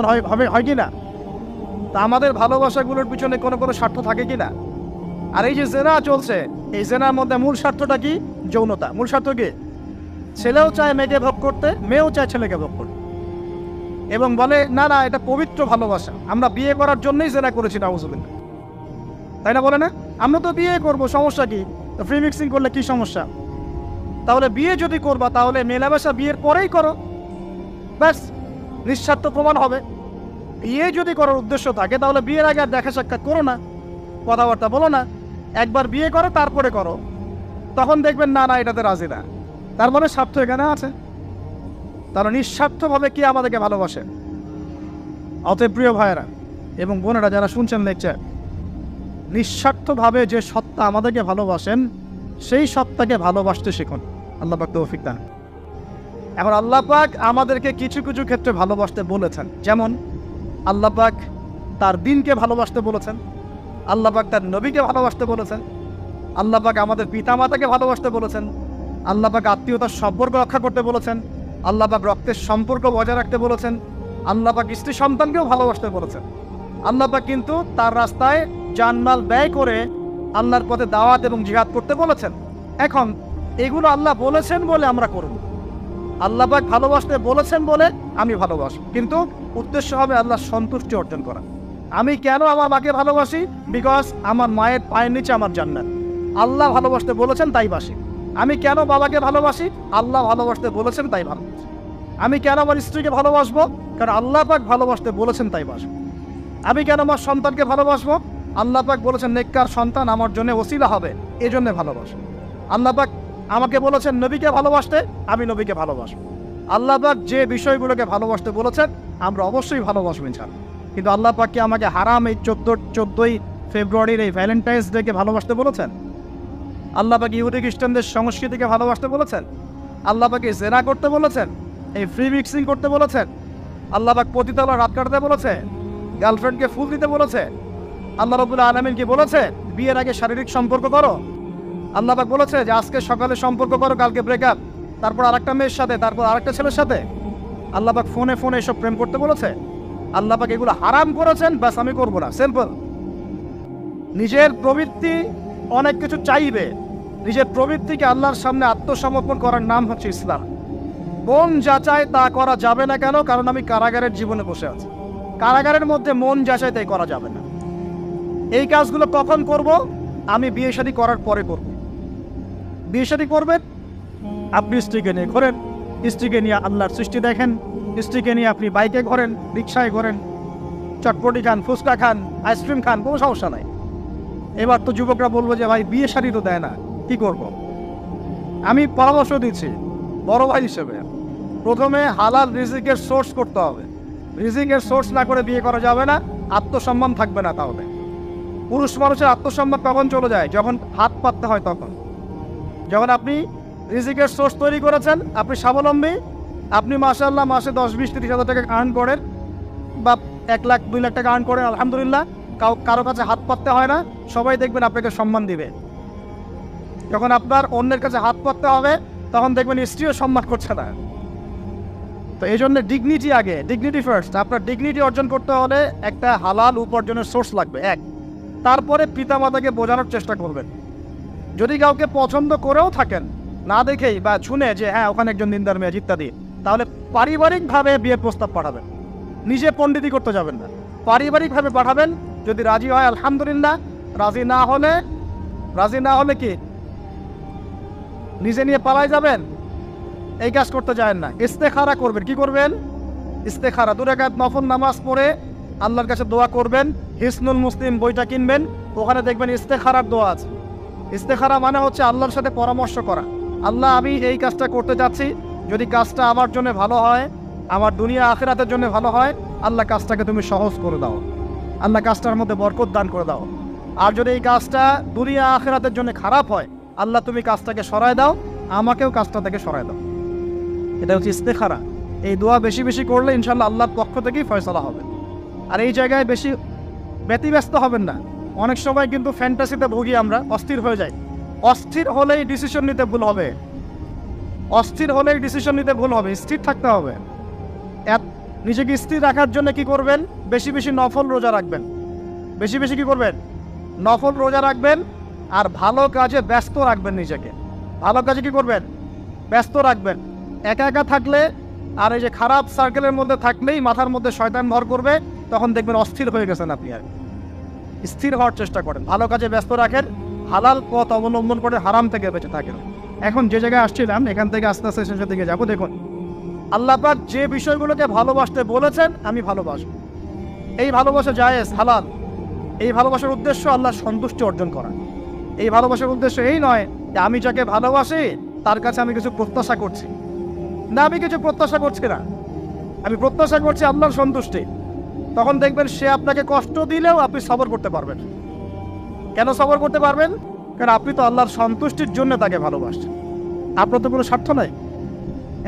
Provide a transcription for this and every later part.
হয় কি না? তা আমাদের ভালোবাসাগুলোর পিছনে কোনো কোনো স্বার্থ থাকে কি না? আর এই যে জেনা চলছে, এই জেনার মধ্যে মূল স্বার্থটা কি? যৌনতা। মূল স্বার্থ কি? ছেলেও চায় মেয়েকে ভোগ করতে, মেয়েও চায় ছেলেকে ভোগ করতে, এবং বলে না না এটা পবিত্র ভালোবাসা, আমরা বিয়ে করার জন্যই জেনা করেছি, নাউজুবিল্লাহ। তাই না? বলে না আমরা তো বিয়ে করব, সমস্যা কি? তো ফ্রি মিক্সিং করলে কি সমস্যা? তাহলে বিয়ে যদি করবা তাহলে মেলামেশা বিয়ের পরেই করো, ব্যাস, নিঃস্বার্থ প্রমাণ হবে। বিয়ে যদি করার উদ্দেশ্য থাকে তাহলে বিয়ের আগে আর দেখা সাক্ষাৎ করো না, কথাবার্তা বলো না, একবার বিয়ে করো তারপরে করো, তখন দেখবেন না না এটাতে রাজি না, তার মানে স্বার্থ এখানে আছে। তাহলে নিঃস্বার্থভাবে কে আমাদেরকে ভালোবাসে? অতএব প্রিয় ভাইয়েরা এবং বোনেরা যারা শুনছেন লেকচার, নিঃস্বার্থভাবে যে সত্তা আমাদেরকে ভালোবাসেন সেই সত্তাকে ভালোবাসতে শিখুন। আল্লাহ পাক তৌফিক দান। এখন আল্লাহ পাক আমাদেরকে কিছু কিছু ক্ষেত্রে ভালোবাসতে বলেছেন, যেমন আল্লাহ পাক তার দিনকে ভালোবাসতে বলেছেন, আল্লাহ পাক তার নবীকে ভালোবাসতে বলেছেন, আল্লাহ পাক আমাদের পিতামাতাকে ভালোবাসতে বলেছেন, আল্লাহ পাক আত্মীয়তার সম্পর্ক রক্ষা করতে বলেছেন, আল্লাহ পাক রক্তের সম্পর্ক বজায় রাখতে বলেছেন, আল্লাহ পাক স্ত্রী সন্তানকেও ভালোবাসতে বলেছেন। আল্লাহ পাক কিন্তু তার রাস্তায় জানমাল ব্যয় করে আল্লাহর পথে দাওয়াত এবং জিহাদ করতে বলেছেন। এখন এগুলো আল্লাহ বলেছেন বলে আমরা করব, আল্লাহ পাক ভালোবাসতে বলেছেন বলে আমি ভালোবাসি, কিন্তু উদ্দেশ্য হবে আল্লাহর সন্তুষ্টি অর্জন করা। আমি কেন আমার মাকে ভালোবাসি? বিকজ আমার মায়ের পায়ের নিচে আমার জান্নাত, আল্লাহ ভালোবাসতে বলেছেন তাই বাসি। আমি কেন বাবাকে ভালোবাসি? আল্লাহ ভালোবাসতে বলেছেন তাই ভালোবাসি। আমি কেন আমার স্ত্রীকে ভালোবাসবো? কারণ আল্লাহ পাক ভালোবাসতে বলেছেন তাই বাসবো। আমি কেন আমার সন্তানকে ভালোবাসবো? আল্লাহ পাক বলেছেন নেককার সন্তান আমার জন্য ওসিলা হবে, এই জন্যে ভালোবাসো। আল্লাহ পাক আমাকে বলেছেন নবীকে ভালোবাসতে, আমি নবীকে ভালোবাসবো। আল্লাহ পাক যে বিষয়গুলোকে ভালোবাসতে বলেছেন আমরা অবশ্যই ভালোবাসবো ইনশাআল্লাহ। কিন্তু আল্লাহ পাক কি আমাকে হারাম এই 14ই ফেব্রুয়ারির এই ভ্যালেন্টাইন্স ডেকে ভালোবাসতে বলেছেন? আল্লাহ পাক ইহুদি খ্রিস্টানদের সংস্কৃতিকে ভালোবাসতে বলেছেন? আল্লাহ পাকে জেনা করতে বলেছেন? এই ফ্রি মিক্সিং করতে বলেছেন? আল্লাহ পাক পতিতালয় রাত কাটাতে বলেছে? গার্লফ্রেন্ডকে ফুল দিতে বলেছে? আল্লাহ রাব্বুল আলামিন কি বলেছে বিয়ের আগে শারীরিক সম্পর্ক করো? আল্লাহ পাক বলেছে যে আজকে সকালে সম্পর্ক করো, কালকে ব্রেকআপ, তারপর আরেকটা মেয়ের সাথে, তারপর আরেকটা ছেলের সাথে? আল্লাহ পাক ফোনে ফোনে এসব প্রেম করতে বলেছে? আল্লাহ পাক এগুলো হারাম করেছেন, বাস আমি করবো না, সিম্পল। নিজের প্রবৃত্তি অনেক কিছু চাইবে, নিজের প্রবৃত্তিকে আল্লাহর সামনে আত্মসমর্পণ করার নাম হচ্ছে ইসলাম। মন যা চায় তা করা যাবে না। কেন? কারণ আমি কারাগারের জীবনে বসে আছি, কারাগারের মধ্যে মন যা চায় তাই করা যাবে না। এই কাজগুলো কখন করব? আমি বিয়ে শাদী করার পরে করব। বিয়ে শাদী করবেন, আপনি স্ত্রীকে নিয়ে ঘোরেন, স্ত্রীকে নিয়ে আল্লাহর সৃষ্টি দেখেন, স্ত্রীকে নিয়ে আপনি বাইকে ঘোরেন, রিক্সায় ঘোরেন, চটপটি খান, ফুচকা খান, আইসক্রিম খান, কোনো সমস্যা নাই। এবার তো যুবকরা বলবো যে ভাই বিয়ে শাদী তো দেয় না, কি করব? আমি পরামর্শ দিচ্ছি বড় ভাই হিসেবে, প্রথমে হালাল রিজিকের সোর্স করতে হবে। রিজিকের সোর্স না করে বিয়ে করা যাবে না, আত্মসম্মান থাকবে না। তাহলে পুরুষ মানুষের আত্মসম্মান কখন চলে যায়? যখন হাত পাততে হয় তখন। যখন আপনি রিজিকের সোর্স তৈরি করেছেন, আপনি স্বাবলম্বী, আপনি মাশাআল্লাহ মাসে 10-20-30 হাজার টাকা আর্ন করেন, বা 1 লাখ 2 লাখ টাকা আর্ন করেন, আলহামদুলিল্লাহ, কারো কাছে হাত পাততে হয় না, সবাই দেখবেন আপনাকে সম্মান দিবে। যখন আপনার অন্যের কাছে হাত পাততে হবে তখন দেখবেন স্ত্রীও সম্মান করছে না। তো এই জন্য ডিগনিটি আগে, ডিগনিটি ফার্স্ট। আপনার ডিগনিটি অর্জন করতে হলে একটা হালাল উপার্জনের সোর্স লাগবে, এক। তারপরে পিতামাতাকে বোঝানোর চেষ্টা করবেন। যদি কাউকে পছন্দ করেও থাকেন, না দেখেই বা শুনে যে হ্যাঁ ওখানে একজন দিনদার মেয়ে ইত্যাদি, তাহলে পারিবারিকভাবে বিয়ের প্রস্তাব পাঠাবেন, নিজে পণ্ডিতি করতে যাবেন না, পারিবারিকভাবে পাঠাবেন। যদি রাজি হয় আলহামদুলিল্লাহ, রাজি না হলে কি নিজে নিয়ে পালাই যাবেন? এই কাজ করতে যাবেন না। ইস্তেখারা করবেন। কি করবেন? ইস্তেখারা, 2 রাকাত নফল নামাজ পড়ে আল্লাহর কাছে দোয়া করবেন। হিসনুল মুসলিম বইটা কিনবেন, ওখানে দেখবেন ইস্তেখারার দোয়া আছে। ইস্তেখারা মানে হচ্ছে আল্লাহর সাথে পরামর্শ করা। আল্লাহ আমি এই কাজটা করতে যাচ্ছি, যদি কাজটা আমার জন্য ভালো হয়, আমার দুনিয়া আখিরাতের জন্য ভালো হয়, আল্লাহ কাজটাকে তুমি সহজ করে দাও, আল্লাহ কাজটার মধ্যে বরকত দান করে দাও। আর যদি এই কাজটা দুনিয়া আখিরাতের জন্য খারাপ হয়, আল্লাহ তুমি কাজটাকে সরায় দাও, আমাকেও কাজটা থেকে সরায় দাও। এটা হচ্ছে ইস্তেখারা। এই দোয়া বেশি বেশি করলে ইনশাআল্লাহ আল্লাহর পক্ষ থেকেই ফয়সালা হবে। আর এই জায়গায় বেশি ব্যতিব্যস্ত হবেন না। অনেক সময় কিন্তু ফ্যান্টাসিতে ভুগি আমরা, অস্থির হয়ে যাই। অস্থির হলেই ডিসিশন নিতে ভুল হবে, স্থির থাকতে হবে। নিজেকে স্থির রাখার জন্য কি করবেন? বেশি বেশি নফল রোজা রাখবেন। বেশি বেশি কি করবেন? নফল রোজা রাখবেন। আর ভালো কাজে ব্যস্ত রাখবেন নিজেকে। ভালো কাজে কি করবেন? ব্যস্ত রাখবেন। একা একা থাকলে আর এই যে খারাপ সার্কেলের মধ্যে থাকলেই মাথার মধ্যে শয়তান ভর করবে, তখন দেখবেন অস্থির হয়ে গেছেন আপনি। আর স্থির হওয়ার চেষ্টা করেন, ভালো কাজে ব্যস্ত রাখেন, হালাল পথ অবলম্বন করে হারাম থেকে বেঁচে থাকেন। এখন যে জায়গায় আসছিলাম, এখান থেকে আস্তে আস্তে শেষের দিকে যাবো। দেখুন, আল্লাহ পাক যে বিষয়গুলোকে ভালোবাসতে বলেছেন আমি ভালোবাসব, এই ভালোবাসা জায়েজ, হালাল। এই ভালোবাসার উদ্দেশ্য আল্লাহর সন্তুষ্টি অর্জন করা। এই ভালোবাসার উদ্দেশ্য এই নয় যে আমি যাকে ভালোবাসি তার কাছে আমি কিছু প্রত্যাশা করছি। না, আমি কিছু প্রত্যাশা করছি না, আমি প্রত্যাশা করছি আল্লাহর সন্তুষ্টি। তখন দেখবেন সে আপনাকে কষ্ট দিলেও আপনি সবর করতে পারবেন। কেন সবর করতে পারবেন? কারণ আপনি তো আল্লাহর সন্তুষ্টির জন্য তাকে ভালোবাসছেন, আপনার তো কোনো স্বার্থ নাই।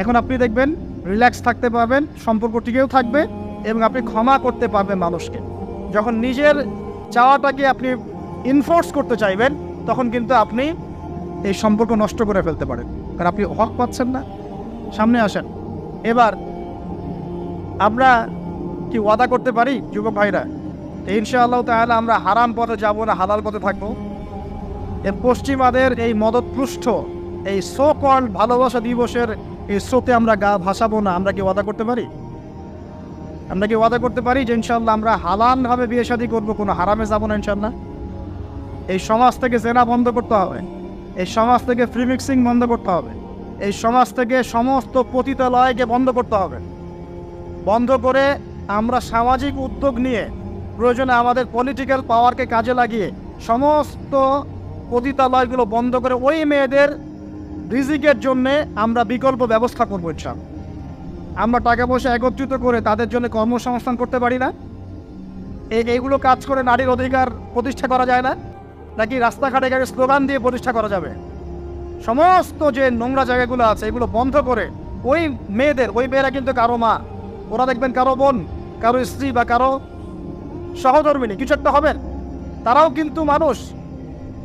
এখন আপনি দেখবেন রিল্যাক্স থাকতে পারবেন, সম্পর্ক টিকেও থাকবে এবং আপনি ক্ষমা করতে পারবেন মানুষকে। যখন নিজের চাওয়াটাকে আপনি ইনফোর্স করতে চাইবেন, তখন কিন্তু আপনি এই সম্পর্ক নষ্ট করে ফেলতে পারেন, কারণ আপনি হক পাচ্ছেন না। সামনে আসেন। এবার আমরা কি ওয়াদা করতে পারি যুবক ভাইরা, ইনশাআল্লাহ তাআলা আমরা হারাম পথে যাব না, হালাল পথে থাকবো। এর পশ্চিমাদের এই মদতপুষ্ট এই সো কল্ড ভালোবাসা দিবসের এই স্রোতে আমরা গা ভাসাবো না। আমরা কি ওয়াদা করতে পারি? আমরা কি ওয়াদা করতে পারি যে ইনশাআল্লাহ আমরা হালালভাবে বিয়ে শাদী করবো, কোনো হারামে যাবো না ইনশাআল্লাহ? এই সমাজ থেকে জেনা বন্ধ করতে হবে, এই সমাজ থেকে ফ্রি মিক্সিং বন্ধ করতে হবে, এই সমাজ থেকে সমস্ত পতিতালয়কে বন্ধ করতে হবে। বন্ধ করে আমরা সামাজিক উদ্যোগ নিয়ে প্রয়োজনে আমাদের পলিটিক্যাল পাওয়ারকে কাজে লাগিয়ে সমস্ত পতিতালয়গুলো বন্ধ করে ওই মেয়েদের রিজিকের জন্যে আমরা বিকল্প ব্যবস্থা করবো ইনশাআল্লাহ। আমরা টাকা পয়সা একত্রিত করে তাদের জন্য কর্মসংস্থান করতে পারি না? এইগুলো কাজ করে নারীর অধিকার প্রতিষ্ঠা করা যায় না? নাকি রাস্তাঘাটে গাড়ি স্লোগান দিয়ে প্রতিষ্ঠা করা যাবে? সমস্ত যে নোংরা জায়গাগুলো আছে এগুলো বন্ধ করে ওই মেয়েরা কিন্তু কারো মা, ওরা দেখবেন কারো বোন, কারো স্ত্রী বা কারো সহধর্মিনী কিছু একটা হবেন। তারাও কিন্তু মানুষ,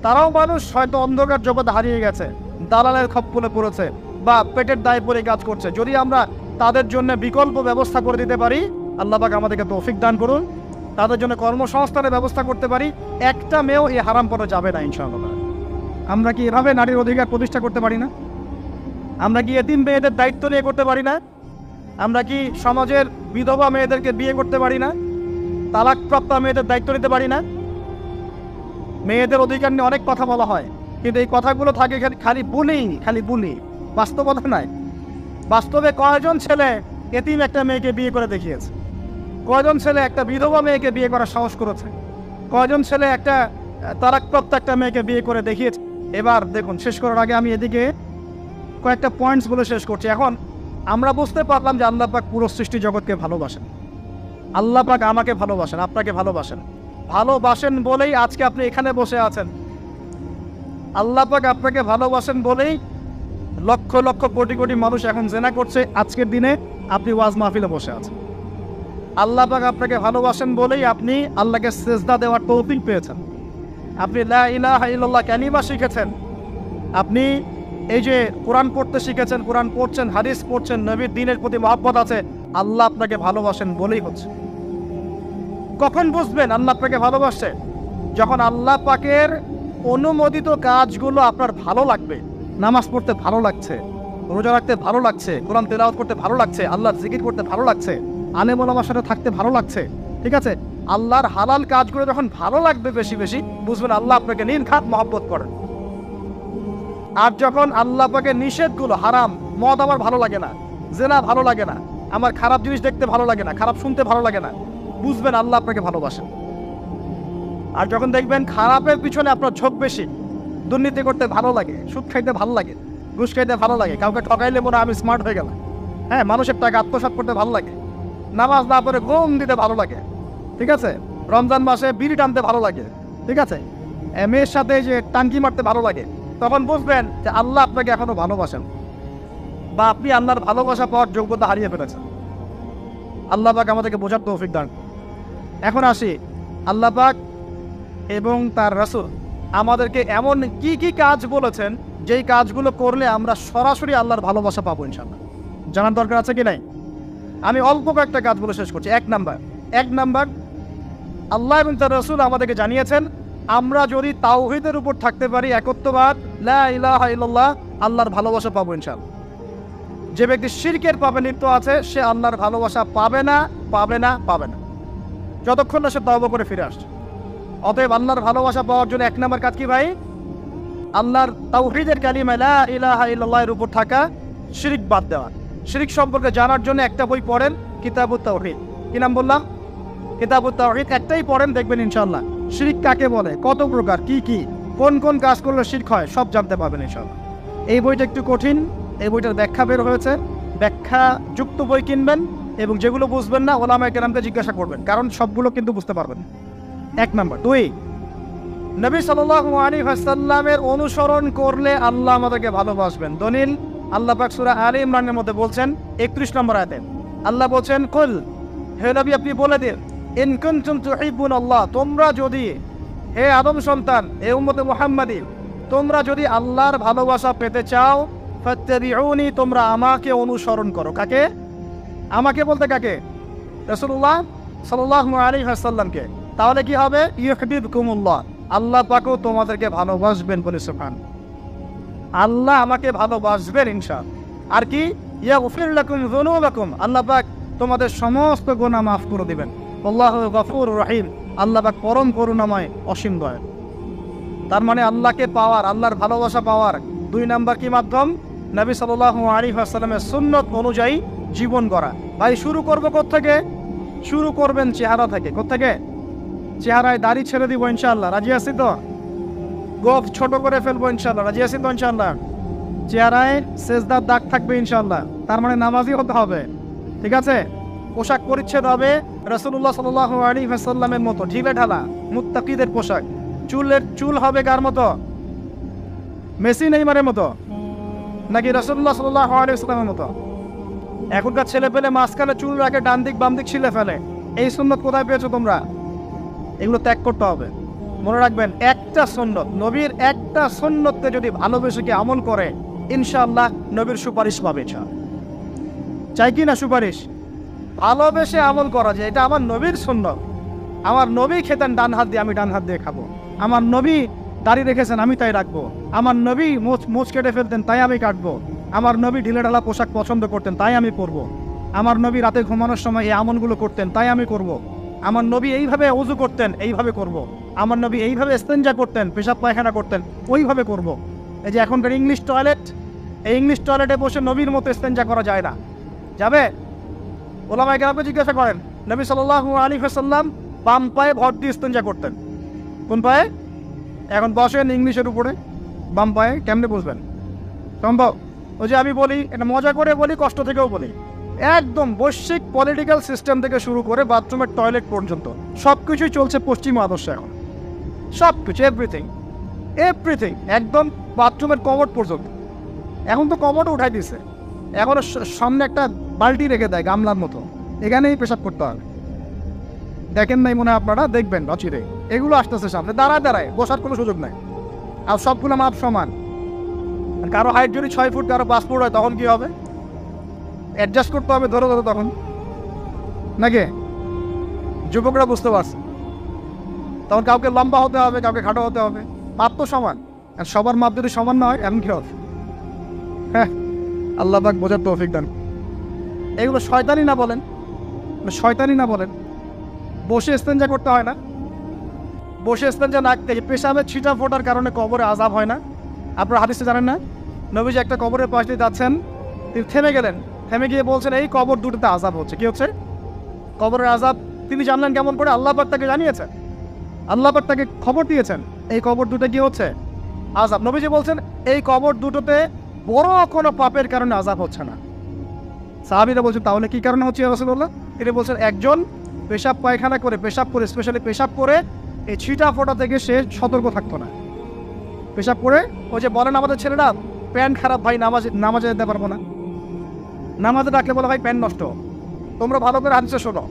তারাও মানুষ, হয়তো অন্ধকার জগৎ হারিয়ে গেছে, দালালের খপ্পরে পড়েছে বা পেটের দায়ে পড়ে কাজ করছে। যদি আমরা তাদের জন্য বিকল্প ব্যবস্থা করে দিতে পারি, আল্লাহ পাক আমাদেরকে তৌফিক দান করুন, তাদের জন্য কর্মসংস্থানের ব্যবস্থা করতে পারি, একটা মেয়েও এই হারাম পথে যাবে না ইনশাআল্লাহ। আমরা কি এভাবে নারীর অধিকার প্রতিষ্ঠা করতে পারি না? আমরা কি এতিম মেয়েদের দায়িত্ব নিয়ে করতে পারি না? আমরা কি সমাজের বিধবা মেয়েদেরকে বিয়ে করতে পারি না? তালাকপ্রাপ্ত মেয়েদের দায়িত্ব নিতে পারি না? মেয়েদের অধিকার নিয়ে অনেক কথা বলা হয়, কিন্তু এই কথাগুলো থাকে খালি বুলি, বাস্তবতা নাই। বাস্তবে কয়জন ছেলে এতিম একটা মেয়েকে বিয়ে করে দেখিয়েছে? কয়জন ছেলে একটা বিধবা মেয়েকে বিয়ে করার সাহস করেছে? কয়জন ছেলে একটা তালাকপ্রাপ্ত একটা মেয়েকে বিয়ে করে দেখিয়েছে? এবার দেখুন, শেষ করার আগে আমি এদিকে কয়েকটা পয়েন্টস বলে শেষ করছি। এখন আমরা বুঝতে পারলাম যে আল্লাহ পাক পুরো সৃষ্টি জগৎকে ভালোবাসেন। আল্লাহ পাক আমাকে ভালোবাসেন, আপনাকে ভালোবাসেন বলেই আজকে আপনি এখানে বসে আছেন। আল্লাহ পাক আপনাকে ভালোবাসেন বলেই লক্ষ লক্ষ কোটি কোটি মানুষ এখন জেনা করছে, আজকের দিনে আপনি ওয়াজ মাহফিলে বসে আছেন। আল্লাহ পাক আপনাকে ভালোবাসেন বলেই আপনি আল্লাহকে সেজদা দেওয়ার তৌফিক পেয়েছেন। আপনি লা ইলাহা ইল্লাল্লাহ কালিমা শিখেছেন, আপনি এই যে কোরআন পড়তে শিখেছেন, কোরআন পড়ছেন, হাদিস পড়ছেন, নবীর দ্বীনের প্রতি মহব্বত আছে, আল্লাহ আপনাকে ভালোবাসেন বলেই হচ্ছে। কখন বুঝবেন আল্লাহ আপনাকে ভালোবাসে? যখন আল্লাহ পাকের অনুমোদিত কাজগুলো আপনার ভালো লাগবে। নামাজ পড়তে ভালো লাগছে, রোজা রাখতে ভালো লাগছে, কোরআন তেলাওয়াত করতে ভালো লাগছে, আল্লাহর জিকির করতে ভালো লাগছে, আলেম ওলামার সাথে থাকতে ভালো লাগছে। ঠিক আছে, আল্লাহর হালাল কাজগুলো যখন ভালো লাগবে বেশি বেশি, বুঝবেন আল্লাহ আপনাকে নির্ঘাত মহব্বত করেন। আর যখন আল্লাহ পাকের নিষেধগুলো, হারাম, মদ আমার ভালো লাগে না, জেনা ভালো লাগে না, আমার খারাপ জিনিস দেখতে ভালো লাগে না, খারাপ শুনতে ভালো লাগে না, বুঝবেন আল্লাহ আপনাকে ভালোবাসেন। আর যখন দেখবেন খারাপের পিছনে আপনার ঝোঁক বেশি, দুর্নীতি করতে ভালো লাগে, সুদ খাইতে ভালো লাগে, ঘুষ খাইতে ভালো লাগে, কাউকে ঠকাইলে মনে আমি স্মার্ট হয়ে গেলাম, হ্যাঁ, মানুষের টাকা আত্মসাৎ করতে ভালো লাগে, নামাজ না পড়ে ঘুম দিতে ভালো লাগে, ঠিক আছে, রমজান মাসে বিড়ি টানতে ভালো লাগে, ঠিক আছে, মেয়ের সাথে যে টাঙ্কি মারতে ভালো লাগে, তখন বুঝবেন যে আল্লাহ আপনাকে এখনো ভালোবাসেন বা আপনি আল্লাহর ভালোবাসা পাওয়ার যোগ্যতা হারিয়ে ফেলেছেন। আল্লাহ পাক আমাদেরকে বোঝার তৌফিক দান। এখন আসি, আল্লাহ পাক এবং তার রাসূল আমাদেরকে এমন কি কি কাজ বলেছেন যেই কাজগুলো করলে আমরা সরাসরি আল্লাহর ভালোবাসা পাবো ইনশাআল্লাহ। জানার দরকার আছে কি নাই? আমি অল্প কয়েকটা কাজ বলে শেষ করছি। এক নাম্বার, আল্লাহ এবং তার রাসূল আমাদেরকে জানিয়েছেন আমরা যদি তাওহীদের উপর থাকতে পারি, একত্ববাদ, লা ইলাহা ইল্লাল্লাহ, আল্লাহর ভালোবাসা পাবো ইনশাআল্লাহ। যে ব্যক্তি শিরকের পাপে লিপ্ত আছে সে আল্লাহর ভালোবাসা পাবে না, যতক্ষণ না সে তওবা করে ফিরে আসছে। অতএব আল্লাহর ভালোবাসা পাওয়ার জন্য এক নম্বর কাজ কি ভাই? আল্লাহর তাওহীদের কালিমা লা ইলাহা ইল্লাল্লাহর উপর থাকা, শিরক বাদ দেওয়া। শিরক সম্পর্কে জানার জন্য একটা বই পড়েন, কিতাবুত তাওহীদ। কি নাম বললাম? কিতাবুত তাওহীদ। একটাই পড়েন, দেখবেন ইনশাআল্লাহ শিরক কাকে বলে, কত প্রকার, কি কোন কাজ করলে শিরক হয় সব জানতে পারবেন ইনশাআল্লাহ। এই বইটা একটু কঠিন, এই বইটার ব্যাখ্যা বের হয়েছে, ব্যাখ্যা যুক্ত বই কিনবেন এবং যেগুলো বুঝবেন না ওলামায়ে কেরামকে জিজ্ঞাসা করবেন, কারণ সবগুলো কিন্তু বুঝতে পারবেন। এক নাম্বার। দুই, নবী সাল্লাল্লাহু আলাইহি ওয়াসাল্লামের অনুসরণ করলে আল্লাহ আমাদেরকে ভালোবাসবেন। দলিল, আল্লাহ পাক সূরা আলে ইমরানের মধ্যে বলছেন 31 নম্বর আয়াতে আল্লাহ বলছেন, কুল, হে নবী আপনি বলে দিন, ইন কুনতুম তুহিব্বুনাল্লাহ, তোমরা যদি, হে আদম সন্তান, হে উম্মতে মুহাম্মাদী, তোমরা যদি আল্লাহর ভালোবাসা পেতে চাও, ফাত্তাবিউনি, তোমরা আমাকে অনুসরণ করো। কাকে? আমাকে বলতে কাকে? রাসূলুল্লাহ সাল্লাল্লাহু আলাইহি ওয়াসাল্লামকে। তাহলে কি হবে? ইউহিব্বুকুমুল্লাহ, আল্লাহ পাকও তোমাদেরকে ভালোবাসবেন। বলে সুবহান, আল্লাহ আমাকে ভালোবাসবেন ইনশাআল্লাহ। আর কি? ইয়াগফির লাকুম যুনুবাকুম, আল্লাহ পাক তোমাদের সমস্ত গুনাহ মাফ করে দিবেন। আল্লাহু গফুরুর রহিম, আল্লাহ পাক পরম করুণাময়, অসীম দয়ালু। তার মানে আল্লাহকে পাওয়ার, আল্লাহর ভালোবাসা পাওয়ার দুই নাম্বার কি মাধ্যম? নবী সাল্লাল্লাহু আলাইহি ওয়াসাল্লামের সুন্নত অনুযায়ী জীবন গড়া। ভাই শুরু করবো কোত্থেকে? শুরু করবেন চেহারা থেকে। কোত্থেকে? চেহারায় দাড়ি ছেড়ে দিব ইনশাআল্লাহ, রাজি আছি তো? গোফ ছোট করে ফেলবো ইনশাআল্লাহ, রাজি আছি তো ইনশাআল্লাহ? চেহারায় সেজদার দাগ থাকবে ইনশাআল্লাহ, তার মানে নামাজি হতে হবে, ঠিক আছে? পোশাক পরিচ্ছদ হবে রাসূলুল্লাহ সাল্লাল্লাহু আলাইহি ওয়াসাল্লামের মতো, ঢিলে ঢালা মুত্তাকিদের পোশাক। চুল হবে কার মতো? মেসি নেইমারের মতো নাকি রাসূলুল্লাহ সাল্লাল্লাহু আলাইহি ওয়াসাল্লামের মতো? এখনকার ছেলে পেলে মাঝখানে চুল রাখে, ডান দিক বাম দিক ছিলে ফেলে। এই সুন্নত কোথায় পেয়েছো তোমরা? এগুলো ত্যাগ করতে হবে। মনে রাখবেন, একটা সুন্নত, নবীর একটা সুন্নতকে যদি ভালোবেসে কি আমল করে, ইনশাআল্লাহ নবীর সুপারিশ পাবে। চাই কি না সুপারিশ? ভালোবেসে আমল করা যায়, এটা আমার নবীর সুন্নত। আমার নবী খেতেন ডান হাত দিয়ে, আমি ডান হাত দিয়ে খাবো। আমার নবী দাড়ি রেখেছেন, আমি তাই রাখবো। আমার নবী মোচ কেটে ফেলতেন, তাই আমি কাটবো। আমার নবী ঢিলে ঢালা পোশাক পছন্দ করতেন, তাই আমি পরবো। আমার নবী রাতে ঘুমানোর সময় এই আমলগুলো করতেন, তাই আমি করব। আমার নবী এইভাবে ওযু করতেন, এইভাবে করব। আমার নবী এইভাবে ইস্তেঞ্জা করতেন, পেশাব পায়খানা করতেন, ওইভাবে করব। এই যে এখনকার ইংলিশ টয়লেট, এই ইংলিশ টয়লেটে বসে নবীর মতো ইস্তেঞ্জা করা যায় না। যাবে? ওলামায়ে কেরামকে জিজ্ঞাসা করেন, নবী সাল্লাল্লাহু আলাইহি ওয়াসাল্লাম বাম পায়ে ভর দিয়ে ইস্তেঞ্জা করতেন। কোন পায়ে? এখন বসেন ইংলিশের উপরে, বাম পায়ে কেমনে বসবেন? সম্ভব? ওই যে আমি বলি, এটা মজা করে বলি, কষ্ট থেকেও বলি, একদম বৈশ্বিক পলিটিক্যাল সিস্টেম থেকে শুরু করে বাথরুমের টয়লেট পর্যন্ত সব কিছুই চলছে পশ্চিম আদর্শ। এখন সব কিছু, এভরিথিং, একদম বাথরুমের কমোড পর্যন্ত। এখন তো কমোডও উঠাই দিয়েছে, এখন সামনে একটা বালতি রেখে দেয় গামলার মতো, এখানেই পেশাব করতে হবে। দেখেন নাই মনে হয় আপনারা? দেখবেন অচিরে এগুলো আসতেছে সামনে, দাঁড়ায় বসার কোনো সুযোগ নাই। আর সবগুলো মাপ সমান। কারো হাইট যদি 6 ফুট, কারো 5 ফুট হয়, তখন কি হবে? অ্যাডজাস্ট করতে হবে ধরো তখন, নাকি? যুবকরা বুঝতে পারছে, তখন কাউকে লম্বা হতে হবে, কাউকে খাটো হতে হবে। মাপ তো সমান, আর সবার মাপ যদি সমান না হয় এমন কি হবে? হ্যাঁ, আল্লাহ পাক বোঝার তৌফিক দান। এগুলো শয়তানি না বলেন? বসে ইস্তেঞ্জা করতে হয় না? বসে ইস্তেঞ্জা না, পেশাবের ছিটা ফোটার কারণে কবরে আযাব হয় না? আপনারা হাদিসে জানেন না? নবীজি একটা কবরের পাশ দিয়ে যাচ্ছেন, তিনি থেমে গেলেন, থেমে গিয়ে বলছেন এই কবর দুটোতে আযাব হচ্ছে। কি হচ্ছে? কবরের আযাব। তিনি জানলেন কেমন করে? আল্লাহ পাক তাকে জানিয়েছেন, আল্লাহ পাক তাকে খবর দিয়েছেন এই কবর দুটো কি হচ্ছে? আযাব। নবীজি বলছেন এই কবর দুটোতে বড় কোনো পাপের কারণে আযাব হচ্ছে না। সাহাবীরা বলছেন তাহলে কি কারণে হচ্ছে ইয়া রাসূলুল্লাহ? তিনি বলছেন একজন পেশাব পায়খানা করে, স্পেশালি পেশাব করে এই ছিটা ফোটা থেকে সে সতর্ক থাকতো না। পেশাব করে, ওই যে বলেন আমাদের ছেলেরা, প্যান্ট খারাপ ভাই, নামাজে যেতে পারবো না। নামাজে ডাকলে বলে ভাই প্যান্ট নষ্ট। তোমরা ভালো করে হাদিসে শোনো,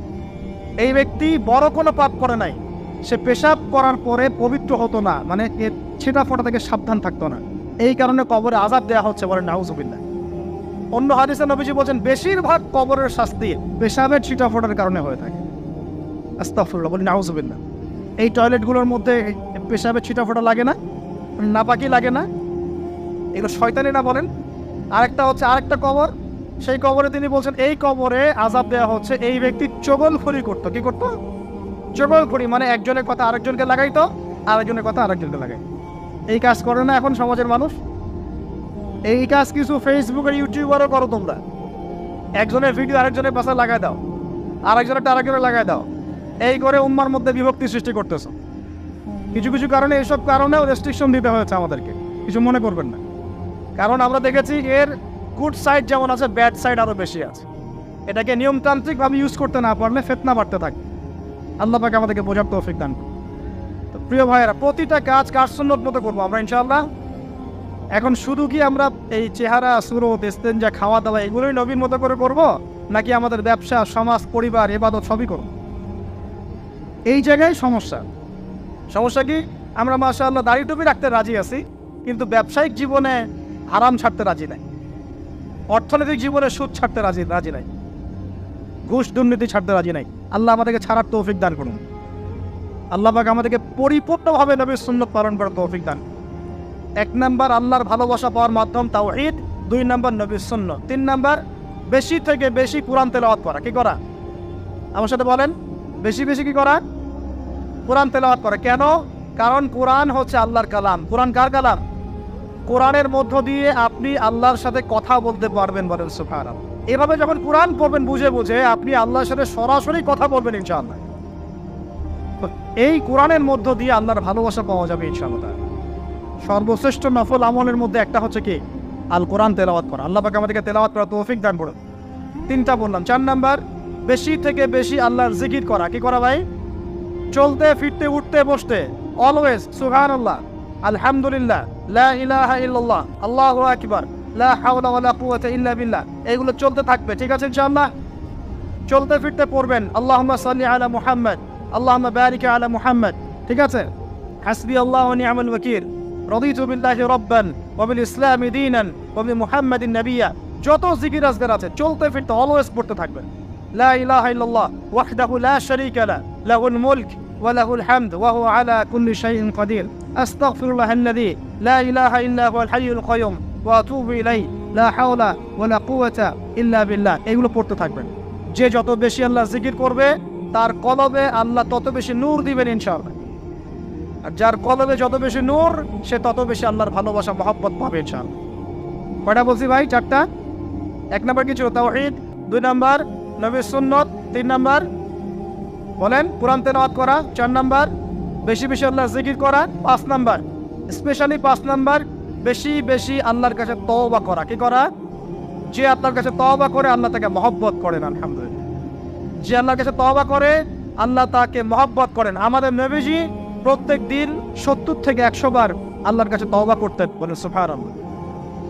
এই ব্যক্তি বড় কোনো পাপ করে নাই, সে পেশাব করার পরে পবিত্র হতো না, মানে ছিটা ফোটা থেকে সাবধান থাকতো না, এই কারণে কবরে আযাব দেওয়া হচ্ছে। বলেন নাউযুবিল্লাহ। অন্য হাদিসে নবীজি বলছেন বেশিরভাগ কবরের শাস্তি পেশাবের ছিটা ফোটার কারণে হয়ে থাকে। আস্তাগফিরুল্লাহ, বলি নাউযুবিল্লাহ। এই টয়লেটগুলোর মধ্যে পেশাবের ছিটা ফোটা লাগে না, নাপাকি লাগে না, এগুলো শয়তানি না বলেন। আরেকটা হচ্ছে আরেকটা কবর, সেই কবরে তিনি বলছেন এই কবরে আযাব দেওয়া হচ্ছে এই ব্যক্তি চগলখড়ি করতো। কি করতো? চগলখড়ি, মানে একজনের কথা আরেকজনকে লাগাইতো, আরেকজনের কথা আরেকজনকে লাগাই। এই কাজ করে না এখন সমাজের মানুষ? এই কাজ কিছু ফেসবুকের ইউটিউবারও করো তোমরা। একজনের ভিডিও আরেকজনের পাশে লাগাই দাও, আরেকজনের আরেকজনের লাগাই দাও, এই করে উম্মার মধ্যে বিভক্তি সৃষ্টি করতেছ। কিছু কিছু কারণে এইসব কারণেও রেস্ট্রিকশন দিতে হয়েছে আমাদেরকে, কিছু মনে করবেন না। কারণ আমরা দেখেছি এর গুড সাইড যেমন আছে, ব্যাড সাইড আরও বেশি আছে। এটাকে নিয়মতান্ত্রিকভাবে ইউজ করতে না পারলে ফিতনা বাড়তে থাকে। আল্লাহ পাক আমাদেরকে বোঝার তৌফিক দান করুন। তো প্রিয় ভাইয়েরা, প্রতিটা কাজ সুন্নত মতো করবো আমরা ইনশাআল্লাহ। এখন শুধু কি আমরা এই চেহারা, সুরত, ইস্তেঞ্জা, খাওয়া দাওয়া এগুলোই নবীর মতো করে করব, নাকি আমাদের ব্যবসা, সমাজ, পরিবার, ইবাদত সবই করব? এই জায়গায় সমস্যা কি? আমরা মাশাআল্লাহ দাড়ি টুপি রাখতে রাজি আছি, কিন্তু ব্যবসায়িক জীবনে হারাম ছাড়তে রাজি নাই, অর্থনৈতিক জীবনে সুদ ছাড়তে রাজি নাই, ঘুষ দুর্নীতি ছাড়তে রাজি নাই। আল্লাহ আমাদেরকে ছাড়ার তৌফিক দান করুন। আল্লাহ পাক আমাদেরকে পরিপূর্ণভাবে নবীর সুন্নাত পালন করার তৌফিক দান। 1 নাম্বার আল্লাহর ভালোবাসা পাওয়ার মাধ্যম তাওহীদ, 2 নাম্বার নবীর সুন্নাত, 3 নাম্বার বেশি থেকে বেশি কোরআন তেলাওয়াত করা। কি করা? আমার সাথে বলেন, বেশি বেশি কি করা? কোরআন তেলাওয়াত করা। কেন? কারণ কোরআন হচ্ছে আল্লাহর কালাম। কোরআন কার কালাম? কোরআনের মধ্য দিয়ে আপনি আল্লাহর সাথে কথা বলতে পারবেন, বলেন সুবহানাল্লাহ। এভাবে যখন কোরআন পড়বেন বুঝে বুঝে, আপনি আল্লাহর সাথে সরাসরি কথা বলবেন ইনশাআল্লাহ। এই কোরআনের মধ্য দিয়ে আল্লাহর ভালোবাসা পাওয়া যাবে ইনশাআল্লাহ। সর্বশ্রেষ্ঠ নফল আমলের মধ্যে একটা হচ্ছে কি? আল কোরআন তেলাওয়াত করা। আল্লাহ পাক আমাদেরকে তেলাওয়াত করার তৌফিক দান করুন। 3টা বললাম। 4 নাম্বার বেশি থেকে বেশি আল্লাহর জিকির করা। কি করা ভাই? চলতে ফিরতে উঠতে বসতে অলওয়েজ সুবহানাল্লাহ, আলহামদুলিল্লাহ, লা ইলাহা ইল্লাল্লাহ, আল্লাহু আকবার, লা হাওলা ওয়ালা কুওয়াতা ইল্লা বিল্লাহ, এগুলো চলতে থাকবে। ঠিক আছে ইনশাআল্লাহ? চলতে ফিরতে পড়বেন আল্লাহুম্মা সাল্লি আলা মুহাম্মদ, আল্লাহুম্মা বারিক আলা মুহাম্মদ। ঠিক আছে? হাসবি আল্লাহু ওয়া নি'মাল ওয়াকিল, রাদিতু বিল্লাহি রাব্বান ওয়া বিল ইসলামি দীনান ওয়া বি মুহাম্মাদিন নাবিয়্যা। যত জিকির আজকার আছে চলতে ফিরতে অলওয়েজ পড়তে থাকবেন। লা ইলাহা ইল্লাল্লাহ ওয়াহদাহু লা শারীকা লা, লাহুল মুলক ওয়া লাহুল হামদ ওয়া হুয়া আলা কুল্লি শাইইন কাদির। আস্তাগফিরুল্লাহাল্লাযী লা ইলাহা ইল্লা হুয়াল হাইয়ুল কাইয়ুম ওয়া আতুবু ইলাইহি, লা হাওলা ওয়া লা কুওয়াতা ইল্লা বিল্লাহ। এগুলো পড়তে থাকবেন। যে যত বেশি আল্লাহ জিকির করবে তার কলবে আল্লাহ তত বেশি নূর দিবেন ইনশাআল্লাহ। আর যার কলবে যত বেশি নূর, সে তত বেশি আল্লাহর ভালোবাসা, মহব্বত পাবে ইনশাআল্লাহ। কয়টা বলছি ভাই? 4টা। 1 নাম্বার কিছু তাওহীদ, 2 নাম্বার নবীর সুন্নাত, 3 নাম্বার বলেন কোরআন তেলাওয়াত করা, 4 নাম্বার বেশি বেশি আল্লাহর জিকির করা, 5 নাম্বার স্পেশালি 5 নাম্বার বেশি বেশি আল্লাহর কাছে তওবা করা। কি করা? যে আল্লাহর কাছে তওবা করে আল্লাহ তাকে মহব্বত করেন। আলহামদুলিল্লাহ, যে আল্লাহর কাছে তওবা করে আল্লাহ তাকে মহব্বত করেন। আমাদের নবীজি প্রত্যেক দিন 70 থেকে 100 বার আল্লাহর কাছে তওবা করতেন, বলেন সুবহানাল্লাহ।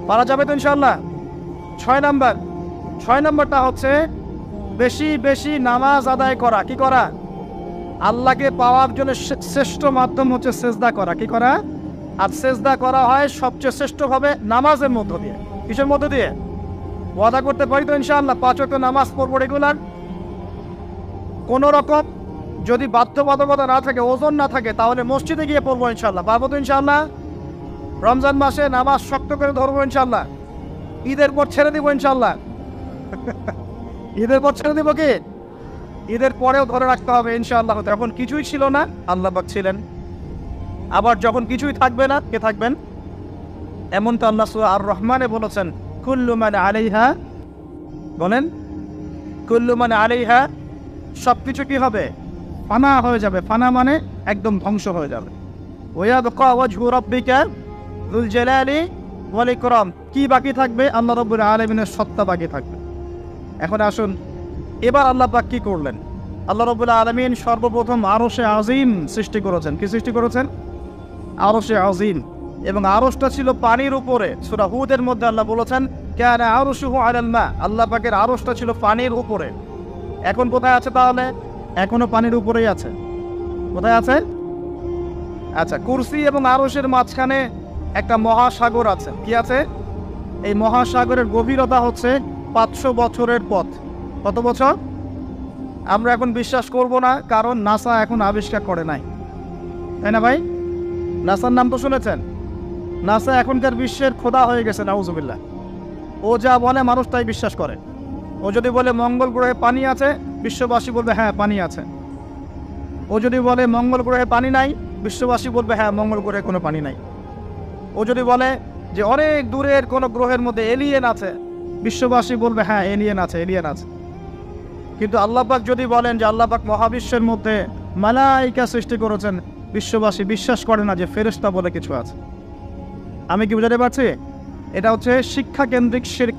পারা যাবে তো ইনশাআল্লাহ? 6 নাম্বারটা হচ্ছে বেশি বেশি নামাজ আদায় করা। কি করা? আল্লাহকে পাওয়ার জন্য শ্রেষ্ঠ মাধ্যম হচ্ছে সেজদা করা। কি করা? আর সেজদা করা হয় সবচেয়ে শ্রেষ্ঠভাবে নামাজের মধ্য দিয়ে। কিসের মধ্য দিয়ে? ওয়াদা করতে পারি তো ইনশাআল্লাহ 5 ওয়াক্ত নামাজ পড়বো রেগুলার। কোনো রকম যদি বাধ্যবাধকতা না থাকে, ওজন না থাকে, তাহলে মসজিদে গিয়ে পড়বো ইনশাআল্লাহ। পারবো তো ইনশাআল্লাহ? রমজান মাসে নামাজ শক্ত করে ধরবো ইনশাআল্লাহ। ঈদের পর ছেড়ে দিব ইনশাআল্লাহ। ঈদের পর ছেড়ে দিব কি? ঈদের পরেও ধরে রাখতে হবে ইনশাআল্লাহ। তখন কিছুই ছিল না, আল্লাহ পাক ছিলেন। আবার যখন কিছুই থাকবে না, কে থাকবেন? এমনটা আল্লাহ সূরা আর রহমানে বলেছেন, কুল্লু মান আলাইহা, বলেন কুল্লু মান আলাইহা, সবকিছু কি হবে? ফানা হয়ে যাবে। ফানা মানে একদম ধ্বংস হয়ে যাবে। ওয়ায়াবকা ওয়াজহু রাব্বিকা যুল জালালি ওয়াল ইকরাম। কি বাকি থাকবে? আল্লাহ রাব্বুল আলামিনের সত্তা বাকি থাকবে। এখন আসুন, এবার আল্লাহ পাক কি করলেন? আল্লাহ রাব্বুল আলামিন সর্বপ্রথম আরশে আজিম সৃষ্টি করেছেন। কি সৃষ্টি করেছেন? আরশে আজিম। এবং আরশটা ছিল পানির উপরে। সূরা হুদের মধ্যে আল্লাহ বলেছেন, কানা আরশুহু আলাল মা। আল্লাহ পাকের আরশটা ছিল পানির উপরে। এখন কোথায় আছে তাহলে? এখনো পানির উপরেই আছে। কোথায় আছে? আচ্ছা, কুরসি এবং আরশের মাঝখানে একটা মহাসাগর আছে। কি আছে? এই মহাসাগরের গভীরতা হচ্ছে 500 বছরের পথ। কত বছর? আমরা এখন বিশ্বাস করব না, কারণ নাসা এখন আবিষ্কার করে নাই, তাই না ভাই? নাসার নাম তো শুনেছেন। নাসা এখনকার বিশ্বের খোদা হয়ে গেছে, নাউজুবিল্লাহ। ও যা বলে মানুষ তাই বিশ্বাস করে। ও যদি বলে মঙ্গল গ্রহে পানি আছে, বিশ্ববাসী বলবে হ্যাঁ পানি আছে। ও যদি বলে মঙ্গল গ্রহে পানি নাই, বিশ্ববাসী বলবে হ্যাঁ মঙ্গল গ্রহে কোনো পানি নাই। ও যদি বলে যে অনেক দূরের কোনো গ্রহের মধ্যে এলিয়েন আছে, বিশ্ববাসী বলবে হ্যাঁ এলিয়েন আছে, এলিয়েন আছে। কিন্তু আল্লাহ পাক যদি বলেন যে আল্লাহ পাক মহাবিশ্বের মধ্যে মালাইকা সৃষ্টি করেছেন, বিশ্ববাসী বিশ্বাস করে না যে ফেরেশতা বলে কিছু আছে। আমি কি বুঝাতে পারছি? এটা হচ্ছে শিক্ষা কেন্দ্রিক শিরক।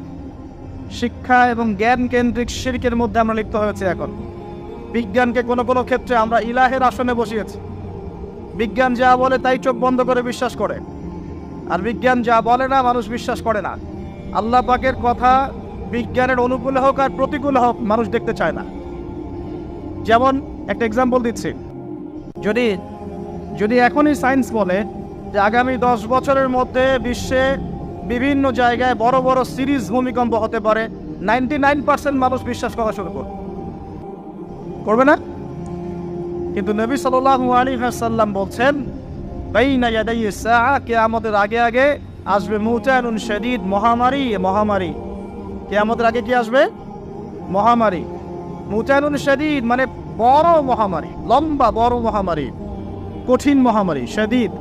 শিক্ষা এবং জ্ঞান কেন্দ্রিক শিরকের মধ্যে আমরা লিপ্ত হয়েছে এখন। বিজ্ঞানকে কোনো কোনো ক্ষেত্রে আমরা ইলাহের আসনে বসিয়েছি। বিজ্ঞান যা বলে তাই চোখ বন্ধ করে বিশ্বাস করে, আর বিজ্ঞান যা বলে না মানুষ বিশ্বাস করে না। আল্লাহ পাকের কথা বিজ্ঞানের অনুকূলে হোক আর প্রতিকূলে হোক মানুষ দেখতে চায় না। যেমন একটা এক্সাম্পল দিচ্ছি, যদি এখনই সায়েন্স বলে যে আগামী 10 বছরের মধ্যে বিশ্বে বিভিন্ন জায়গায় বড় বড় সিরিজ ভূমিকম্প হতে পারে, 99% মানুষ বিশ্বাস করা শুরু করবে না। কিন্তু নবী সাল্লাল্লাহু আলাইহি ওয়াসাল্লাম বলছেন বাইনা ইয়াদাই সাআ, কিয়ামতের আগে আগে আসবে মুতানুন শাদীদ, মহামারী। কিয়ামতের আগে কি আসবে? মহামারী। মুতানুন শাদীদ মানে বড় মহামারী, লম্বা বড় মহামারী, কঠিন মহামারী, শাদীদ।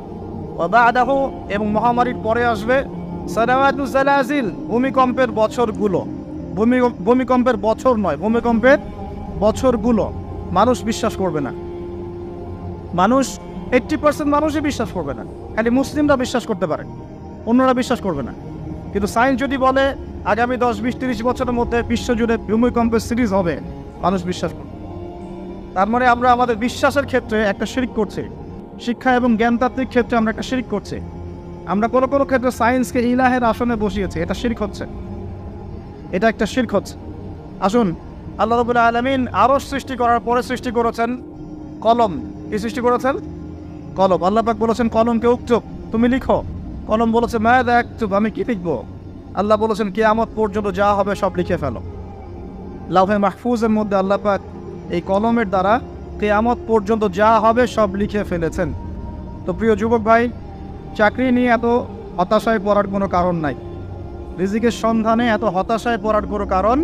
ওয়া বা'দাহু, এবং মহামারীর পরে আসবে সানাওয়াতুজ জালাজিল, ভূমিকম্পের বছরগুলো। ভূমিকম্পের বছর নয়, ভূমিকম্পের বছরগুলো। মানুষ বিশ্বাস করবে না। মানুষ 80% মানুষই বিশ্বাস করবে না, খালি মুসলিমরা বিশ্বাস করতে পারে, অন্যরা বিশ্বাস করবে না। কিন্তু সায়েন্স যদি বলে আগামী 10, 20, 30 বছরের মধ্যে বিশ্বজুড়ে ভূমিকম্পের সিরিজ হবে, মানুষ বিশ্বাস করবে। তার মানে আমরা আমাদের বিশ্বাসের ক্ষেত্রে একটা শিরক করছি। শিক্ষা এবং জ্ঞানতাত্ত্বিক ক্ষেত্রে আমরা একটা শিরক করছি। আমরা কোনো কোনো ক্ষেত্রে সায়েন্সকে ইলাহের আসনে বসিয়েছি, এটা শিরক হচ্ছে, এটা একটা শিরক হচ্ছে। আসুন, আল্লাহ রাব্বুল আলামিন আরশ সৃষ্টি করার পরে সৃষ্টি করেছেন কলম। কি সৃষ্টি করেছেন? কলম। আল্লাহ পাক বলেছেন কলমকে উকতুব, তুমি লিখো। কলম বলেছে মাযা আকতুব, আমি কি লিখবো? আল্লাহ বলেছেন কিয়ামত পর্যন্ত যা হবে সব লিখে ফেলো। লাউহে মাহফুজের মধ্যে আল্লাহ পাক এই কলমের দ্বারা কিয়ামত পর্যন্ত যা হবে সব লিখে ফেলেছেন। তো প্রিয় যুবক ভাই, চাকরি নিয়ে এত হতাশায় পড়ার কোনো কারণ নাই। রিজিকের সন্ধানে এত হতাশায় পড়ার কোনো কারণ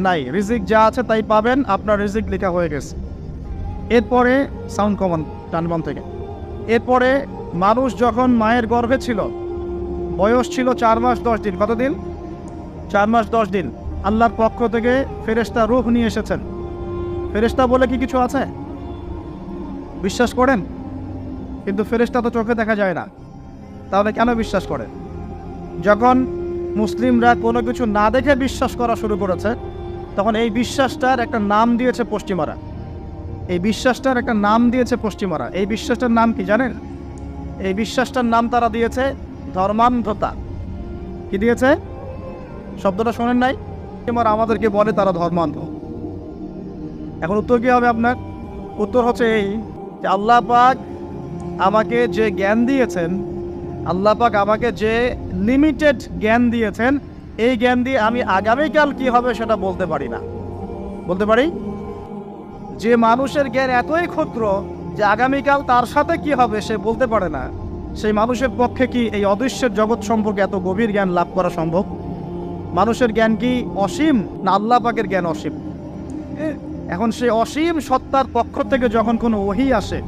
নাই। রিজিক যা আছে তাই পাবেন, আপনার রিজিক লেখা হয়ে গেছে। এরপরে সাউন্ড কমান টানবান থেকে। এরপরে মানুষ যখন মায়ের গর্ভে ছিল, বয়স ছিল 4 মাস 10 দিন। কতদিন? 4 মাস 10 দিন। আল্লাহর পক্ষ থেকে ফেরেশতা রূহ নিয়ে এসেছেন। ফেরেশতা বলে কি কিছু আছে? বিশ্বাস করেন? কিন্তু ফেরেশতা তো চোখে দেখা যায় না, তাহলে কেন বিশ্বাস করেন? যখন মুসলিমরা কোনো কিছু না দেখে বিশ্বাস করা শুরু করেছে, তখন এই বিশ্বাসটার একটা নাম দিয়েছে পশ্চিমারা। এই বিশ্বাসটার একটা নাম দিয়েছে পশ্চিমারা। এই বিশ্বাসটার নাম কি জানেন? এই বিশ্বাসটার নাম তারা দিয়েছে ধর্মান্ধতা। কি দিয়েছে? শব্দটা শোনেন নাই? পশ্চিমারা আমাদেরকে বলে তারা ধর্মান্ধ। এখন উত্তর কী হবে আপনার? উত্তর হচ্ছে এই যে আল্লাহ পাক আমাকে যে জ্ঞান দিয়েছেন, আল্লাহ পাক আমাকে যে লিমিটেড জ্ঞান দিয়েছেন, এই জ্ঞান দিয়ে আমি আগামীকাল কি হবে সেটা বলতে পারি না। বলতে পারি? যে মানুষের জ্ঞান এতই ক্ষুদ্র যে আগামীকাল তার সাথে কি হবে সে বলতে পারে না, সেই মানুষের পক্ষে কি এই অদৃশ্যের জগৎ সম্পর্কে এত গভীর জ্ঞান লাভ করা সম্ভব? মানুষের জ্ঞান কি অসীম, না আল্লাহ পাকের জ্ঞান অসীম? এখন সেই অসীম সত্তার পক্ষ থেকে যখন কোনো ওহী আসে,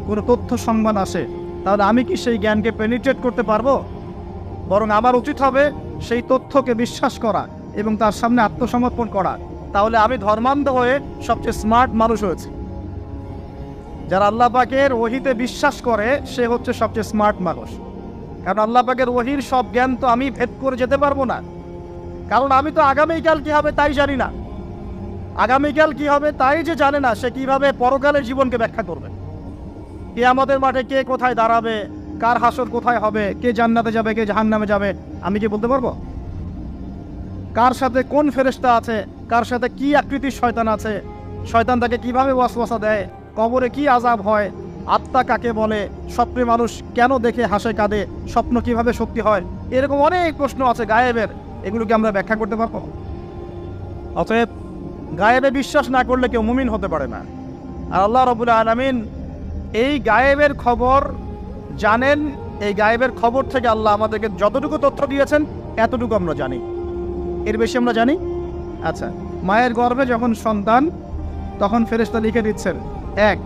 কোনো তথ্য সংবাদ আসে, তাহলে আমি কি সেই জ্ঞানকে পেনিট্রেট করতে পারবো? বরং আমার উচিত হবে সেই তথ্যকে বিশ্বাস করা এবং তার সামনে আত্মসমর্পণ করা। তাহলে আমি ধর্মান্ধ হয়ে সবচেয়ে স্মার্ট মানুষ হয়েছি। যারা আল্লাহ পাকের ওহীতে বিশ্বাস করে সে হচ্ছে সবচেয়ে স্মার্ট মানুষ। কারণ আল্লাহ পাকের ওহীর সব জ্ঞান তো আমি ভেদ করে যেতে পারবো না, কারণ আমি তো আগামীকাল কি হবে তাই জানি না। আগামীকাল কি হবে তাই যে জানে না, সে কিভাবে পরকালের জীবনকে ব্যাখ্যা করবে? কিয়ামতের মাঠে কে কোথায় দাঁড়াবে, কার হাসর কোথায় হবে, কে জান্নাতে যাবে কে জাহান্নামে যাবে, আমি কি বলতে পারবো? কার সাথে কোন ফেরেশতা আছে, কার সাথে কি আকৃতির শয়তান আছে, শয়তান তাকে কিভাবে ওয়াসওয়াসা দেয়, কবরে কি আযাব হয়, আত্মা কাকে বলে, স্বপ্নে মানুষ কেন দেখে হাসে কাঁদে, স্বপ্ন কিভাবে সত্যি হয়, এরকম অনেক প্রশ্ন আছে গায়েবের। এগুলোকে আমরা ব্যাখ্যা করতে পারবো? অতএব গায়েবে বিশ্বাস না করলে কেউ মুমিন হতে পারে না। আর আল্লাহ রাব্বুল আলামিন এই গায়েবের খবর জানেন। এই গায়েবের খবর থেকে আল্লাহ আমাদেরকে যতটুকু তথ্য দিয়েছেন এতটুকু আমরা জানি, এর বেশি আমরা জানি। আচ্ছা, মায়ের গর্ভে যখন সন্তান, তখন ফেরেশতা লিখে দিচ্ছেন এক,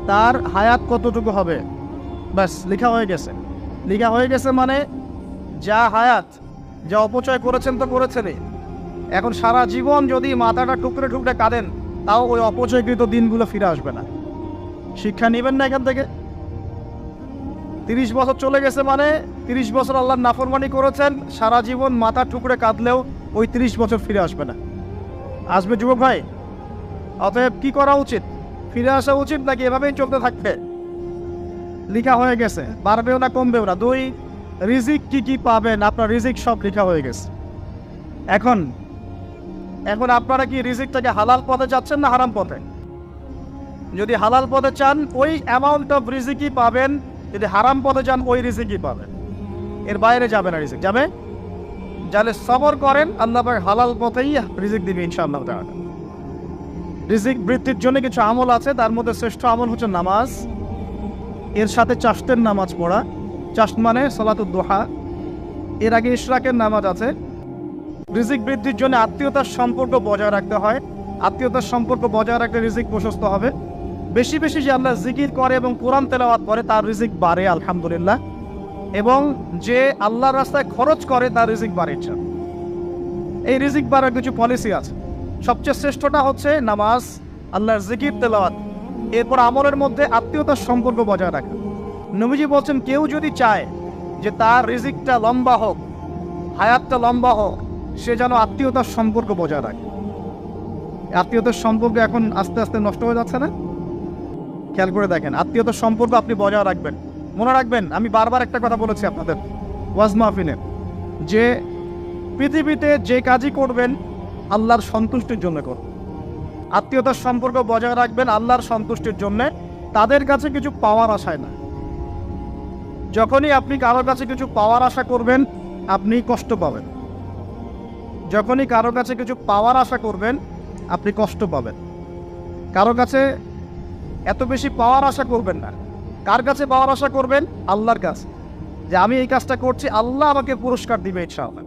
তার হায়াত কতটুকু হবে, ব্যাস লেখা হয়ে গেছে। লেখা হয়ে গেছে মানে যা হায়াত, যা অপচয় করেছেন তো করেছেনই। এখন সারা জীবন যদি মাথাটা টুকরে টুকরে কাঁদেন, তাও ওই অপচয়কৃত দিনগুলো ফিরে আসবে না। শিক্ষা নেবেন না এখান থেকে? 30 বছর চলে গেছে মানে 30 বছর আল্লাহর নাফরমানি করেছেন, সারা জীবন মাথা টুকরে কাঁদলেও ওই 30 বছর ফিরে আসবে না। আসবে যুবক ভাই? অতএব কি করা উচিত? ফিরে আসা উচিত নাকি এভাবেই চলতে থাকবে? লেখা হয়ে গেছে, বাড়বেও না কমবেও না। 2, রিজিক কি কি পাবেন, আপনার রিজিক সব লেখা হয়ে গেছে। এখন আপনারা কি রিজিকটাকে হালাল পথে যাচ্ছেন না হারাম পথে? যদি হালাল পথে চান ওই অ্যামাউন্ট অফ রিজিকই পাবেন, যদি হারাম পথে যান ওই রিজিকই পাবেন, এর বাইরে যাবে না রিজিক। যাবে যাহলে সবর করেন, আল্লাহ পাক হালাল পথেই রিজিক দিবে ইনশাআল্লাহ তাআলা। রিজিক বৃদ্ধির জন্য কিছু আমল আছে, তার মধ্যে শ্রেষ্ঠ আমল হচ্ছে নামাজ, এর সাথে চাশতের নামাজ পড়া। চাশত মানে সালাতুদ দুহা, এর আগে ইশরাকের নামাজ আছে। রিজিক বৃদ্ধির জন্য আত্মীয়তার সম্পর্ক বজায় রাখতে হয়, আত্মীয়তার সম্পর্ক বজায় রাখলে রিজিক প্রশস্ত হবে। বেশি বেশি যে আল্লাহ জিকির করে এবং কোরআন তেলাওয়াত করে তার রিজিক বাড়ে আলহামদুলিল্লাহ, এবং যে আল্লাহর রাস্তায় খরচ করে তার রিজিক বাড়ে। এই রিজিক বাড়ার কিছু পলিসি আছে। সবচেয়ে শ্রেষ্ঠটা হচ্ছে নামাজ, আল্লাহর জিকির তেলাওয়াত, এরপর আমলের মধ্যে আত্মীয়তার সম্পর্ক বজায় রাখা। নবীজি বলছেন কেউ যদি চায় যে তার রিজিকটা লম্বা হোক, হায়াতটা লম্বা হোক, সে যেন আত্মীয়তার সম্পর্ক বজায় রাখে। আত্মীয়তার সম্পর্ক এখন আস্তে আস্তে নষ্ট হয়ে যাচ্ছে না? খেয়াল করে দেখেন, আত্মীয়তার সম্পর্ক আপনি বজায় রাখবেন। মনে রাখবেন, আমি বারবার একটা কথা বলেছি আপনাদের ওয়াজ মাহফিলে, যে পৃথিবীতে যে কাজই করবেন আল্লাহর সন্তুষ্টির জন্য করবেন। আত্মীয়তার সম্পর্ক বজায় রাখবেন আল্লাহর সন্তুষ্টির জন্য, তাদের কাছে কিছু পাওয়ার আশায় না। যখনই আপনি কারোর কাছে কিছু পাওয়ার আশা করবেন আপনি কষ্ট পাবেন। যখনই কারোর কাছে কিছু পাওয়ার আশা করবেন আপনি কষ্ট পাবেন। কারোর কাছে এত বেশি পাওয়ার আশা করবেন না। কার কাছে পাওয়ার আশা করবেন? আল্লাহর কাছে, যে আমি এই কাজটা করছি, আল্লাহ আমাকে পুরস্কার দিবে ইনশাআল্লাহ।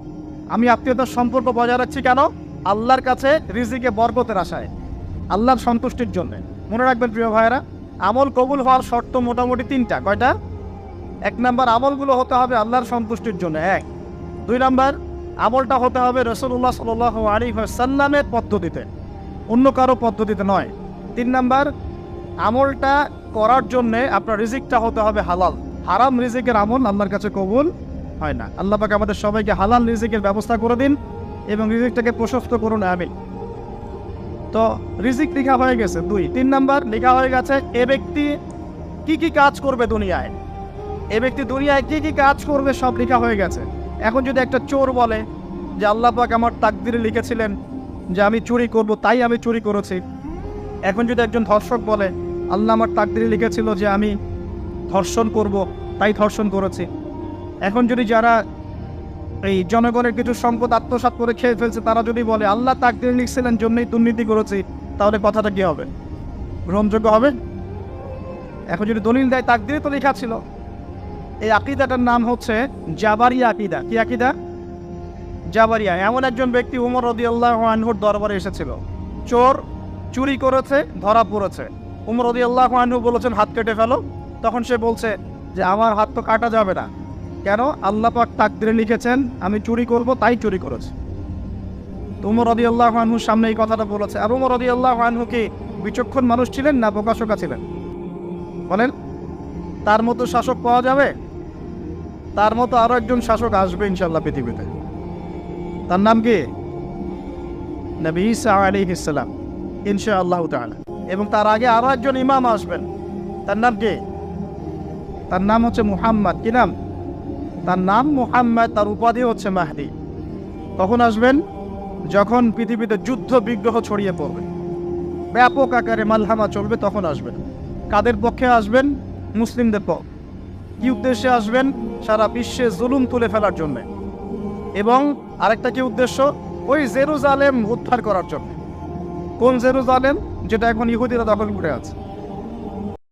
আমি আত্মীয়তার সম্পর্ক বজায় রাখছি কেন? আল্লাহর কাছে রিজিকে বরকতের আশায়, আল্লাহর সন্তুষ্টির জন্য। মনে রাখবেন প্রিয় ভাইয়েরা, আমল কবুল হওয়ার শর্ত মোটামুটি 3টা। কয়টা? 1 নাম্বার, আমলগুলো হতে হবে আল্লাহর সন্তুষ্টির জন্য। 1। 2 নাম্বার, আমলটা হতে হবে রাসূলুল্লাহ সাল্লাল্লাহু আলাইহি ওয়াসাল্লামের পদ্ধতিতে, অন্য কারো পদ্ধতিতে নয়। 3 নাম্বার, আমলটা করার জন্য আপনার রিজিকটা হতে হবে হালাল। হারাম রিজিকের আমল আল্লাহর কাছে কবুল হয় না। আল্লাহ পাক আমাদের সবাইকে হালাল রিজিকের ব্যবস্থা করে দিন এবং রিজিকটাকে প্রশস্ত করুন, আমিন। তো রিজিক লেখা হয়ে গেছে 2। 3 নাম্বার লেখা হয়ে গেছে এ ব্যক্তি কি কি কাজ করবে দুনিয়ায়, এ ব্যক্তি দুনিয়ায় কি কি কাজ করবে সব লেখা হয়ে গেছে। এখন যদি একটা চোর বলে যে আল্লাহ পাক আমার তাকদিরে লিখেছিলেন যে আমি চুরি করব, তাই আমি চুরি করেছি। এখন যদি একজন ধর্ষক বলে আল্লাহ আমার তাকদিরে লিখেছিল যে আমি ধর্ষণ করব, তাই ধর্ষণ করেছি। এখন যদি যারা এই জনগণের কিছু সম্পদ আত্মসাৎ করে খেয়ে ফেলছে তারা যদি বলে আল্লাহ তাকদিরে লিখছিলেন জন্যই দুর্নীতি করেছি, তাহলে কথাটা কি হবে? গ্রহণযোগ্য হবে? এখন যদি দলিল দেয় তাকদিরে তো লেখা ছিল। এই আকীদাটার নাম হচ্ছে জাবারিয়া আকীদা। কি আকীদা? জাবারিয়া। এমন একজন ব্যক্তি উমর রাদিয়াল্লাহু আনহুর দরবারে এসেছিল, চোর চুরি করেছে, ধরা পড়েছে। উমর রাদিয়াল্লাহু আনহু বলেছেন হাত কেটে ফেলো। তখন সে বলছে যে আমার হাত তো কাটা যাবে না। কেন? আল্লাহ পাক তাকদিরে লিখেছেন আমি চুরি করব, তাই চুরি করেছি। তো উমর রাদিয়াল্লাহু আনহুর সামনে এই কথাটা বলেছে। আর উমর রাদিয়াল্লাহু আনহু কি বিচক্ষণ মানুষ ছিলেন না বোকাশোকা ছিলেন? বলেন, তার মতো শাসক পাওয়া যাবে? তার মতো আরো একজন শাসক আসবে ইনশাআল্লাহ পৃথিবীতে। তার নাম কি? নবী ঈসা আলাইহিস সালাম ইনশাআল্লাহ তাআলা। এবং তার আগে আরো একজন ইমাম আসবেন। তার নাম কি? তার নাম হচ্ছে মুহাম্মদ। কি নাম? তার নাম মুহাম্মদ, তার উপাধি হচ্ছে মাহদি। কখন আসবেন? যখন পৃথিবীতে যুদ্ধ বিগ্রহ ছড়িয়ে পড়বে, ব্যাপক আকারে মালহামা চলবে, তখন আসবেন। কাদের পক্ষে আসবেন? মুসলিমদের পক্ষে। কি উদ্দেশ্যে আসবেন? সারা বিশ্বে জুলুম তুলে ফেলার জন্য। এবং আরেকটা কি উদ্দেশ্য, ওই জেরুজালেম উদ্ধার করার জন্য। কোন জেরুজালেম? যেটা এখন ইহুদিরা দখল করে আছে।